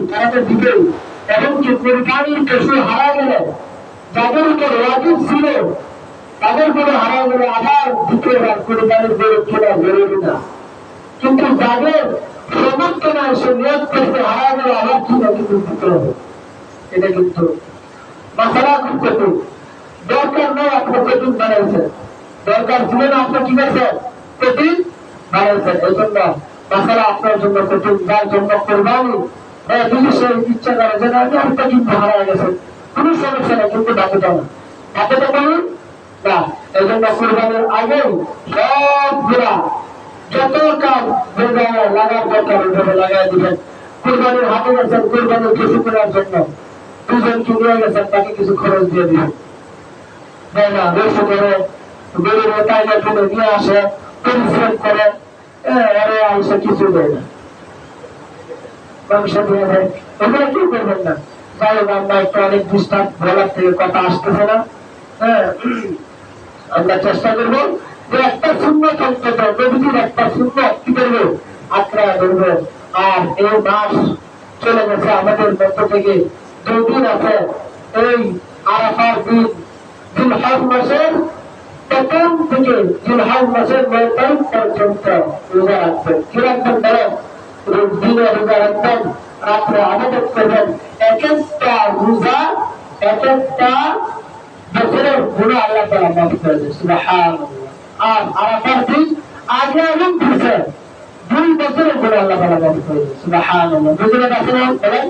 তারা তো দিবে। এমনকি কোরবানির পশু হারা গেলে যাদের উপর ওয়াজিব ছিল তাদের কোনো হারা গেলে আবার দিতে আর কোরবানির গরু কেনা জরুরি না। কিন্তু যাদের সমর্থ নয় সে নিয়োগ করতে হারা গেলে আবার কিনা কিন্তু দিতে হবে। এটা কিন্তু মাসালা খুব কঠিন। দরকার নয় আপনি কঠিন বানাইছেন, দরকার ছিল না আপনি কি করছেন কঠিন বানাইছেন। এই জন্য মাসালা আপনার জন্য কঠিন, যার জন্য কোরবানি বিশেষ ইচ্ছা করে যে আমি একটা কিন্তু হারা গেছে কোন সমস্যা নেই, কিন্তু ডাকুটা না ডাকুটা বলুন না। এই জন্য কোরবানির আগে সবগুলা যত কাজ লাগার দরকার ওইভাবে লাগাই দিবেন। কোরবানির হাতে গেছেন কোরবানির কিছু করার জন্য, দুজনকে নিয়ে গেছেন তাকে কিছু খরচ দিয়ে দিবেন। দেয় না রসু করে গরুর তাইলে তুলে নিয়ে আসে, পরিশ্রম করে এরে আইসে কিছু দেয় না, মাংস দিয়ে দেয়, ওগুলো কি করবেন না। যাই হোক আমরা একটু অনেক ডিস্টার্ব বলার থেকে কথা আসতেছে না। হ্যাঁ, আমরা চেষ্টা করবো যে একটা শূন্য অন্তত নবীজির একটা শূন্য কি করবো আঁকড়া ধরবো। আর এই মাস চলে গেছে আমাদের মধ্য থেকে 2 দিন আছে। এই আরাফার দিন জিলহজ মাসের প্রথম থেকে জিলহজ মাসের 9 তারিখ পর্যন্ত রোজা রাখবেন। কি রাখবেন বলেন? দিনে রোজা রাখবেন, রাত্রে আবাদত করবেন। এক একটা রোজা এক একটা বছরের গুণা আল্লাহ তাআলা মাফ করে দেন। সুবহানাল্লাহ। আর আরাফার দিন আগে এবং পিছে 2 বছরের গুণা আল্লাহ তাআলা মাফ করে দেন। সুবহানাল্লাহ। বুঝলে কাছে না বলেন?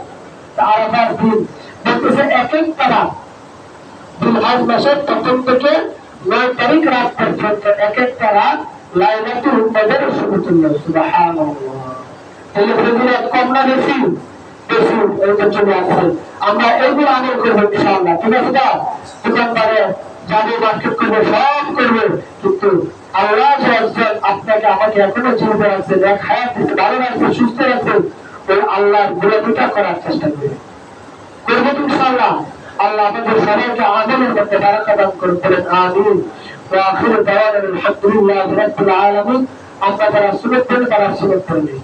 আরাফার দিন বলতেছে এক একটা রাত, জিলহজ মাসের প্রথম থেকে 9 তারিখ রাত পর্যন্ত এক একটা রাত লাইলাতুল কদর সমতুল্য। সুবহানাল্লাহ। তাহলে ফজিলত কম না বেশি? বেশি। এইটার জন্য আছে আমরা এইগুলো আমল করবো ইনশাআল্লাহ। ঠিক আছে? দোকানদারে যাবে মার্কেট করবে সব করবে, কিন্তু আল্লাহ আপনাকে আমাকে এখনো জীবিত রাখছে, এক হায়াত দিচ্ছে, ভালো রাখছে, সুস্থ রাখছে, ওই আল্লাহর গোলামিটা করার চেষ্টা করবে। করবো তো ইনশাআল্লাহ। আল্লাহ আমাদের সবাইকে আমলের মধ্যে বারাকা দান করুন, বলেন আমিন। ওয়া আখিরু দাওয়ানা আলহামদুলিল্লাহি রাব্বিল আলামিন। আমরা যারা সুন্নাত পড়ি তারা সুন্নাত পড়ি।